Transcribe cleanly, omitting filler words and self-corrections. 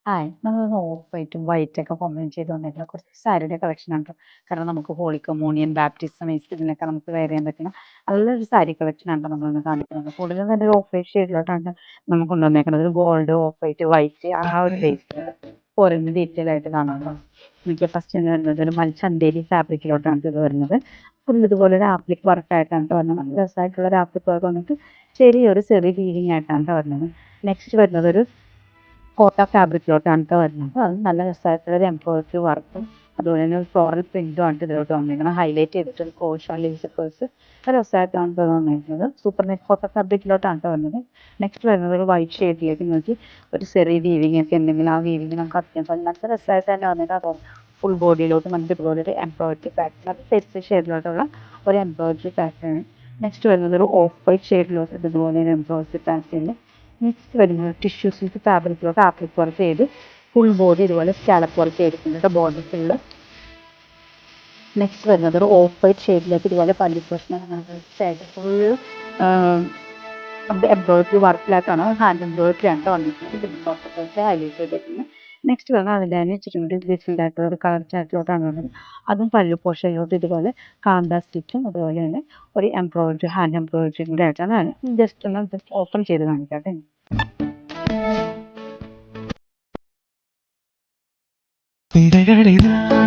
Hi. നമ്മൾ of വൈറ്റും വൈറ്റൊക്കെ combine ചെയ്ത് വന്നിട്ടുള്ള കുറച്ച് സാരിയുടെ കളക്ഷനാണ് ട്ടോ. കാരണം നമുക്ക് ഹോളി കമ്മ്യൂണിയൻ, ബാപ്റ്റിസം, ഇതിനൊക്കെ നമുക്ക് വെയർ ചെയ്യാൻ പറ്റുന്ന നല്ലൊരു സാരി കളക്ഷനാണ് ട്ടോ നമ്മളിന്ന് കാണിക്കുന്നത്. കൂടുതലും തന്നെ ഒരു ഓഫ് വൈറ്റ് ഷെയ്ഡിലോട്ടാണ് നമുക്ക് കൊണ്ടുവന്നേക്കുന്നത്. ഗോൾഡ്, ഓഫ് വൈറ്റ്, വൈറ്റ് ആ ഒരു ബേസിൽ ഓരോന്ന് ഡീറ്റെയിൽ ആയിട്ട് കാണാമല്ലോ. എനിക്ക് ഫസ്റ്റ് വരുന്നത് ഒരു ചന്തേരി ഫാബ്രിക്കിലോട്ടാണ് ഇത് വരുന്നത്. ഫുൾ ഇതുപോലെ ഒരു ആപ്ലിക് വർക്കായിട്ടാണ് ട്ടോ വരുന്നത്. നല്ല രസമായിട്ടുള്ള ഒരു ആപ്ലിക് വർക്ക് വന്നിട്ട് ചെറിയ വീവിങ് ആയിട്ടാണ് ട്ടോ വരുന്നത്. നെക്സ്റ്റ് വരുന്നത് ഒരു കോട്ട ഫാബ്രിക്കിലോട്ടാണ് ട്ടോ വരുന്നത്. അത് നല്ല രസമായിട്ടുള്ളൊരു എംബ്രോയിഡറി വർക്കും അതുപോലെ തന്നെ ഒരു ഫ്ലോറൽ പ്രിന്റും ആണ് ഇതിലോട്ട് വന്നിരിക്കുന്നത്. ഹൈലൈറ്റ് ചെയ്തിട്ടൊരു കോഷ് ലേസേഴ്സ് രസമായിട്ടാണ് ട്ടോ വന്നിരിക്കുന്നത്. സൂപ്പർ നെറ്റ് കോട്ട ഫാബ്രിക്കിലോട്ടാണ് ട്ടോ വരുന്നത്. നെക്സ്റ്റ് വരുന്നത് ഒരു വൈറ്റ് ഷെയ്ഡിലേക്ക് നോക്കി ഒരു ചെറിയ വീവിങ് ഒക്കെ ഉണ്ടെങ്കിൽ ആ വീവിങ് നമുക്ക് അത്യാവശ്യം നല്ല രസമായിട്ട് തന്നെ വന്നിട്ട് അതോ ഫുൾ ബോഡിയിലോട്ട് നമുക്ക് ഇതുപോലെ ഒരു എംബ്രോയിഡറി പാറ്റേൺ അത് പെരിസ് ഷെയ്ഡിലോട്ടുള്ള ഒരു എംബ്രോയിഡറി പാറ്റേൺ. നെക്സ്റ്റ് വരുന്നത് ഒരു ഓഫ് വൈറ്റ് ഷെയ്ഡിലോട്ട് ഇതുപോലെ ഒരു എംബ്രോയിഡറി പാറ്റേൺ. നെക്സ്റ്റ് വരുന്നത് ടിഷ്യൂ സിൽക്ക് ഫാബ്രിക്കിലോട്ട് ആപ്ലിക് വർക്ക് ചെയ്ത് ഫുൾ ബോഡി ഇതുപോലെ സ്കാലപ്പ് വർക്ക് ചെയ്തിട്ടുണ്ട് ബോഡി ഫുള്ള്. നെക്സ്റ്റ് വരുന്നത് ഒരു ഓഫ് വൈറ്റ് ഷെയ്ഡിലേക്ക് ഇതുപോലെ പല്ലി പ്രശ്നം സൈഡ് ഫുള്ള് എംബ്രോയിഡറി വർക്കിലായിട്ടാണ് ഹാൻഡ് എംബ്രോയിഡറി ആണ് വന്നിരിക്കുന്നത്. ഹൈലൈറ്റ് ചെയ്തിരിക്കുന്നത്. നെക്സ്റ്റ് വരുന്നത് അതിൻ്റെ തന്നെ ഇച്ചിരി ഡിഫറെൻ്റ് ആയിട്ടുള്ള ഒരു കളർ ചാർട്ടിലോട്ടാണ് വരുന്നത്. അതും പല്ലു പോർഷനിലോട്ട് ഇതുപോലെ കാന്ത സ്റ്റിച്ചും അതുപോലെ തന്നെ ഒരു എംബ്രോയിഡറി ഹാൻഡ് എംബ്രോയിഡറി കൂടെ ആയിട്ടാണ് ജസ്റ്റ് ഓപ്പൺ ചെയ്ത് കാണിക്കാട്ടെ. വിടകളിതാ